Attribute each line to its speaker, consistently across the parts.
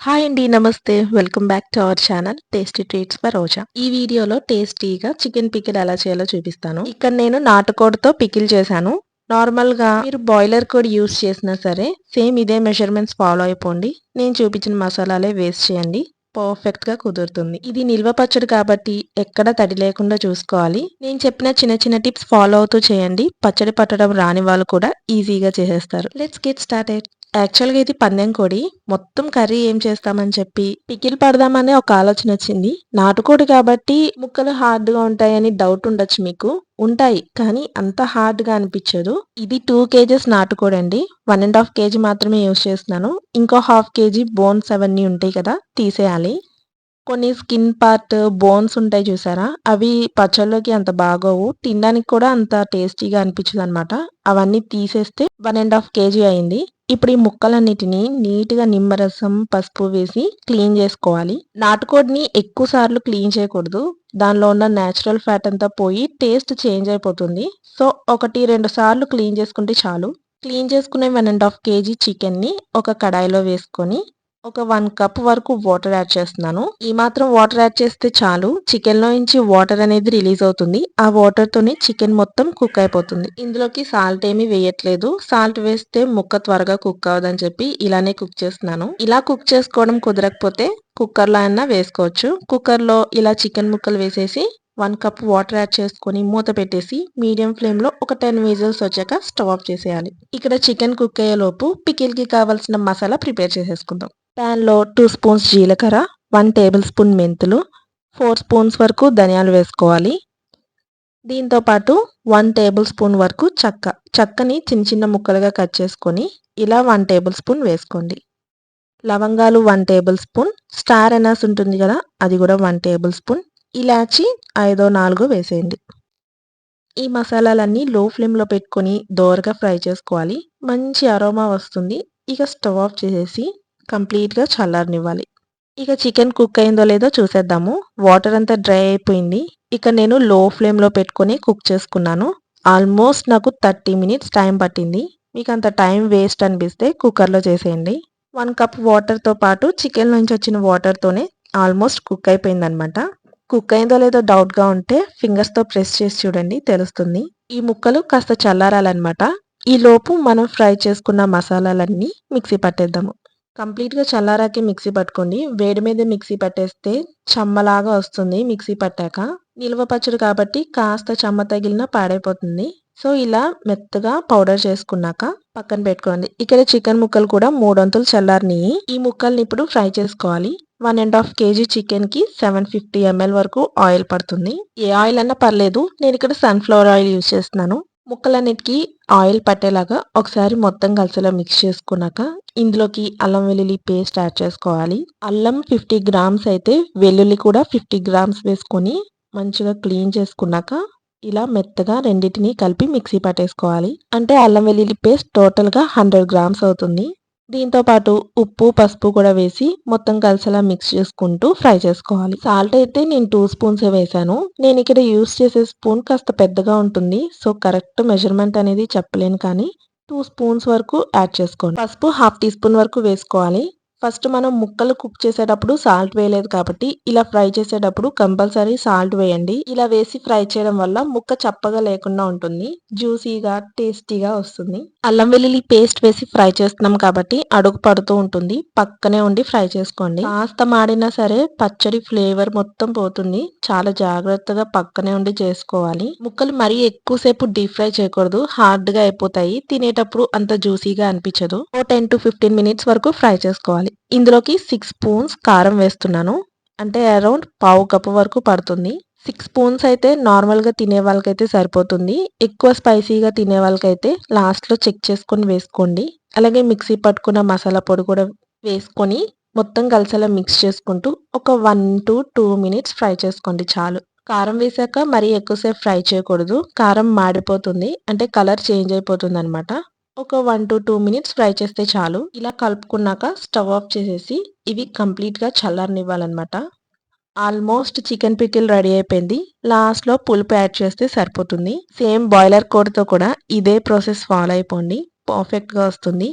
Speaker 1: Hi అండి. నమస్తే. Welcome back to our channel tasty treats by Roja. ఈ వీడియోలో టేస్టీగా చికెన్ పికిల్ ఎలా చేయాలో చూపిస్తాను. ఇక్కడ నేను నాటుకోడితో పికిల్ చేశాను. నార్మల్‌గా మీరు బాయిలర్ కోడి యూజ్ చేసినా సరే సేమ్ ఇదే మెజర్‌మెంట్స్ ఫాలో అయిపోండి. నేను చూపించిన మసాలాలే వేస్ట్ చేయండి. పర్ఫెక్ట్‌గా కుదురుతుంది. ఇది నిల్వ పచ్చడి కాబట్టి ఎక్కడ తడి లేకుండా చూసుకోవాలి. నేను చెప్పిన చిన్న చిన్న టిప్స్ ఫాలో అవుతూ చేయండి. పచ్చడి పట్టడం రాని వాళ్ళు కూడా ఈజీగా చేసేస్తారు. Let's get started. యాక్చువల్‌గా ఇది పందెం కోడి. మొత్తం కర్రీ ఏం చేస్తామని చెప్పి పికిల్ పడదామనే ఒక ఆలోచన వచ్చింది. నాటుకోడి కాబట్టి ముక్కలు హార్డ్‌గా ఉంటాయని డౌట్ ఉండొచ్చు మీకు. ఉంటాయి. కానీ అంత హార్డ్‌గా అనిపిచ్చదు. ఇది 2 కేజెస్ నాటుకోడండి. 1 ½ కేజీ మాత్రమే యూజ్ చేస్తున్నాను. ఇంకో హాఫ్ కేజీ బోన్స్ అవన్నీ ఉంటాయి కదా! తీసేయాలి. కొన్ని స్కిన్ పార్ట్, బోన్స్ ఉంటాయి చూసారా? అవి పచ్చళ్ళలోకి అంత బాగోవు. తినడానికి కూడా అంత టేస్టీగా అనిపించదనమాట. అవన్నీ తీసేస్తే 1 ½ కేజీ అయింది. ఇప్పుడు ఈ ముక్కలన్నిటిని నీట్‌గా నిమ్మరసం, పసుపు వేసి క్లీన్ చేసుకోవాలి. నాటుకోడిని ఎక్కువ సార్లు క్లీన్ చేయకూడదు. దానిలో ఉన్న నేచురల్ ఫ్యాట్ అంతా పోయి టేస్ట్ చేంజ్ అయిపోతుంది. సో, 1, 2 సార్లు క్లీన్ చేసుకుంటే చాలు. క్లీన్ చేసుకున్న 1 ½ కేజీ చికెన్‌ని ఒక కడాయిలో వేసుకొని ఒక 1 కప్ వరకు వాటర్ యాడ్ చేస్తున్నాను. ఈ మాత్రం వాటర్ యాడ్ చేస్తే చాలు. చికెన్‌లో నుంచి వాటర్ అనేది రిలీజ్ అవుతుంది. ఆ వాటర్‌తోనే చికెన్ మొత్తం కుక్ అయిపోతుంది. ఇందులోకి సాల్ట్ ఏమీ వేయట్లేదు. సాల్ట్ వేస్తే ముక్క త్వరగా కుక్ అవ్వదని చెప్పి ఇలానే కుక్ చేస్తున్నాను. ఇలా కుక్ చేసుకోవడం కుదరకపోతే కుక్కర్‌లో అయినా వేసుకోవచ్చు. కుక్కర్‌లో ఇలా చికెన్ ముక్కలు వేసేసి 1 కప్ వాటర్ యాడ్ చేసుకొని మూత పెట్టేసి మీడియం ఫ్లేమ్‌లో ఒక 10 విజిల్స్ వచ్చాక స్టవ్ ఆఫ్ చేసేయాలి. ఇక్కడ చికెన్ కుక్ అయ్యేలోపు పికిల్‌కి కావాల్సిన మసాలా ప్రిపేర్ చేసేసుకుందాం. ప్యాన్‌లో 2 స్పూన్స్ జీలకర్ర, 1 టేబుల్ స్పూన్ మెంతులు, 4 స్పూన్స్ వరకు ధనియాలు వేసుకోవాలి. దీంతో పాటు 1 టేబుల్ స్పూన్ వరకు చెక్కని చిన్న చిన్న ముక్కలుగా కట్ చేసుకొని ఇలా 1 టేబుల్ స్పూన్ వేసుకోండి. లవంగాలు 1 టేబుల్ స్పూన్, స్టార్ అనాస్ ఉంటుంది కదా! అది కూడా 1 టేబుల్ స్పూన్, ఇలాచి ఐదో నాలుగో వేసేయండి. ఈ మసాలాలన్నీ లో ఫ్లేమ్‌లో పెట్టుకొని దోరగా ఫ్రై చేసుకోవాలి. మంచి అరోమా వస్తుంది. ఇక స్టవ్ ఆఫ్ చేసేసి కంప్లీట్‌గా చల్లారనివ్వాలి. ఇక చికెన్ కుక్ అయిందో లేదో చూసేద్దాము. వాటర్ అంతా డ్రై అయిపోయింది. ఇక నేను లో ఫ్లేమ్‌లో పెట్టుకొని కుక్ చేసుకున్నాను. ఆల్మోస్ట్ నాకు 30 మినిట్స్ టైం పట్టింది. మీకంత టైం వేస్ట్ అనిపిస్తే కుక్కర్‌లో చేసేయండి. 1 కప్ వాటర్‌తో పాటు చికెన్ నుంచి వచ్చిన వాటర్‌తోనే ఆల్మోస్ట్ కుక్ అయిపోయిందనమాట. కుక్ అయిందో లేదో డౌట్‌గా ఉంటే ఫింగర్స్‌తో ప్రెస్ చేసి చూడండి తెలుస్తుంది. ఈ ముక్కలు కాస్త చల్లారాలనమాట. ఈలోపు మనం ఫ్రై చేసుకున్న మసాలాలన్నీ మిక్సీ పట్టేద్దాము. కంప్లీట్‌గా చల్లారాకే మిక్సీ పట్టుకోండి. వేడి మీద మిక్సీ పట్టేస్తే చెమ్మలాగా వస్తుంది మిక్సీ పట్టాక. నిల్వ పచ్చడి కాబట్టి కాస్త చెమ్మ తగిలినా పాడైపోతుంది. సో, ఇలా మెత్తగా పౌడర్ చేసుకున్నాక పక్కన పెట్టుకోండి. ఇక్కడ చికెన్ ముక్కలు కూడా మూడొంతులు చల్లారినియి. ఈ ముక్కల్ని ఇప్పుడు ఫ్రై చేసుకోవాలి. 1 ½ కేజీ చికెన్‌కి 750 ఎంఎల్ వరకు ఆయిల్ పడుతుంది. ఏ ఆయిల్ అన్నా పర్లేదు. నేనిక్కడ సన్‌ఫ్లవర్ ఆయిల్ యూజ్ చేస్తున్నాను. ముక్కలన్నిటికి ఆయిల్ పట్టేలాగా ఒకసారి మొత్తం కలిసేలా మిక్స్ చేసుకున్నాక ఇందులోకి అల్లం వెల్లుల్లి పేస్ట్ యాడ్ చేసుకోవాలి. అల్లం 50 గ్రామ్స్ అయితే వెల్లుల్లి కూడా 50 గ్రామ్స్ వేసుకొని మంచిగా క్లీన్ చేసుకున్నాక ఇలా మెత్తగా రెండిటిని కలిపి మిక్సీ పట్టేసుకోవాలి. అంటే అల్లం వెల్లుల్లి పేస్ట్ టోటల్‌గా 100 గ్రామ్స్ అవుతుంది. దీంతో పాటు ఉప్పు, పసుపు కూడా వేసి మొత్తం కలిసేలా మిక్స్ చేసుకుంటూ ఫ్రై చేసుకోవాలి. సాల్ట్ అయితే నేను 2 స్పూన్సే వేశాను. నేనిక్కడ యూజ్ చేసే స్పూన్ కాస్త పెద్దగా ఉంటుంది. సో, కరెక్ట్ మెజర్‌మెంట్ అనేది చెప్పలేను కానీ 2 స్పూన్స్ వరకు యాడ్ చేసుకోండి. పసుపు హాఫ్ టీ స్పూన్ వరకు వేసుకోవాలి. ఫస్ట్ మనం ముక్కలు కుక్ చేసేటప్పుడు సాల్ట్ వేయలేదు కాబట్టి ఇలా ఫ్రై చేసేటప్పుడు కంపల్సరీ సాల్ట్ వేయండి. ఇలా వేసి ఫ్రై చేయడం వల్ల ముక్క చప్పగా లేకుండా ఉంటుంది. జ్యూసీగా, టేస్టీగా వస్తుంది. అల్లం వెల్లుల్లి పేస్ట్ వేసి ఫ్రై చేస్తున్నాం కాబట్టి అడుగు పడుతూ ఉంటుంది. పక్కనే ఉండి ఫ్రై చేసుకోండి. కాస్త మాడినా సరే పచ్చడి ఫ్లేవర్ మొత్తం పోతుంది. చాలా జాగ్రత్తగా పక్కనే ఉండి చేసుకోవాలి. ముక్కలు మరీ ఎక్కువసేపు డీప్ ఫ్రై చేయకూడదు. హార్డ్‌గా అయిపోతాయి. తినేటప్పుడు అంత జ్యూసీగా అనిపించదు. ఓ 10 to 15 మినిట్స్ వరకు ఫ్రై చేసుకోవాలి. ఇందులోకి 6 స్పూన్స్ కారం వేస్తున్నాను. అంటే అరౌండ్ పావు కప్పు వరకు పడుతుంది. 6 స్పూన్స్ అయితే నార్మల్‌గా తినే వాళ్ళకైతే సరిపోతుంది. ఎక్కువ స్పైసీగా తినే వాళ్ళకైతే లాస్ట్‌లో చెక్ చేసుకొని వేసుకోండి. అలాగే మిక్సీ పట్టుకున్న మసాలా పొడి కూడా వేసుకొని మొత్తం కలిసేలా మిక్స్ చేసుకుంటూ ఒక 1-2 మినిట్స్ ఫ్రై చేసుకోండి చాలు. కారం వేశాక మరీ ఎక్కువసేపు ఫ్రై చేయకూడదు. కారం మాడిపోతుంది. అంటే కలర్ చేంజ్ అయిపోతుందనమాట. ఒక 1-2 మినిట్స్ ఫ్రై చేస్తే చాలు. ఇలా కలుపుకున్నాక స్టవ్ ఆఫ్ చేసేసి ఇవి కంప్లీట్‌గా చల్లారనివ్వాలనమాట. ఆల్మోస్ట్ చికెన్ పికిల్ రెడీ అయిపోయింది. లాస్ట్‌లో పులుపు యాడ్ చేస్తే సరిపోతుంది. సేమ్ బాయిలర్ కోడితో కూడా ఇదే ప్రాసెస్ ఫాలో అయిపోండి. పర్ఫెక్ట్‌గా వస్తుంది.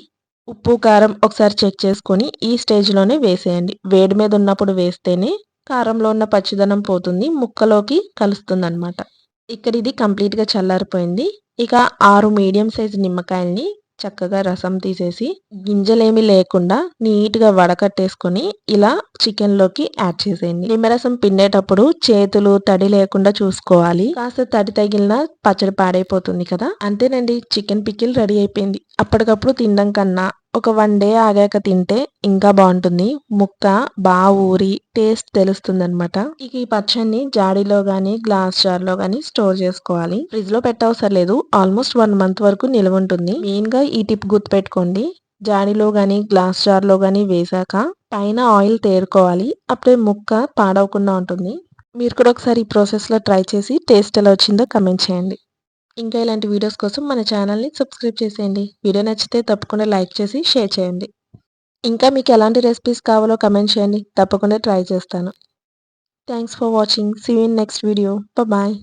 Speaker 1: ఉప్పు, కారం ఒకసారి చెక్ చేసుకొని ఈ స్టేజ్‌లోనే వేసేయండి. వేడి మీద ఉన్నప్పుడు వేస్తేనే కారంలో ఉన్న పచ్చిదనం పోతుంది. ముక్కలోకి కలుస్తుందనమాట. ఇక్కడ ఇది కంప్లీట్‌గా చల్లారిపోయింది. ఇక 6 మీడియం సైజ్ నిమ్మకాయల్ని చక్కగా రసం తీసేసి, గింజలేమి లేకుండా నీట్‌గా వడకట్టేసుకొని, ఇలా చికెన్‌లోకి యాడ్ చేసేయండి. నిమ్మరసం పిండేటప్పుడు చేతులు తడి లేకుండా చూసుకోవాలి. కాస్త తడి తగిలినా పచ్చడి పాడైపోతుంది కదా! అంతేనండి, చికెన్ పికిల్ రెడీ అయిపోయింది. అప్పటికప్పుడు తినడం కన్నా ఒక 1 డే ఆగాక తింటే ఇంకా బావుంటుంది. ముక్క ఊరి టేస్ట్ తెలుస్తుందనమాట. ఇక ఈ పచ్చడిని జాడీలో గానీ, గ్లాస్ జార్‌లో గానీ స్టోర్ చేసుకోవాలి. ఫ్రిడ్జ్‌లో పెట్టవసరం లేదు. ఆల్మోస్ట్ 1 మంత్ వరకు నిలవుంటుంది. మెయిన్‌గా ఈ టిప్ గుర్తుపెట్టుకోండి. జాడీలో గానీ, గ్లాస్ జార్‌లో గానీ వేశాక పైన ఆయిల్ తేరుకోవాలి. అప్పుడే ముక్క పాడవకుండా ఉంటుంది. మీరు కూడా ఒకసారి ఈ ప్రాసెస్‌లో ట్రై చేసి టేస్ట్ ఎలా వచ్చిందో కామెంట్ చేయండి. ఇంకా ఇలాంటి వీడియోస్ కోసం మన ఛానల్‌ని సబ్స్క్రైబ్ చేసేయండి. వీడియో నచ్చితే తప్పకుండా లైక్ చేసి షేర్ చేయండి. ఇంకా మీకు ఎలాంటి రెసిపీస్ కావాలో కామెంట్ చేయండి. తప్పకుండా ట్రై చేస్తాను. Thanks for watching. See you in next video. Bye.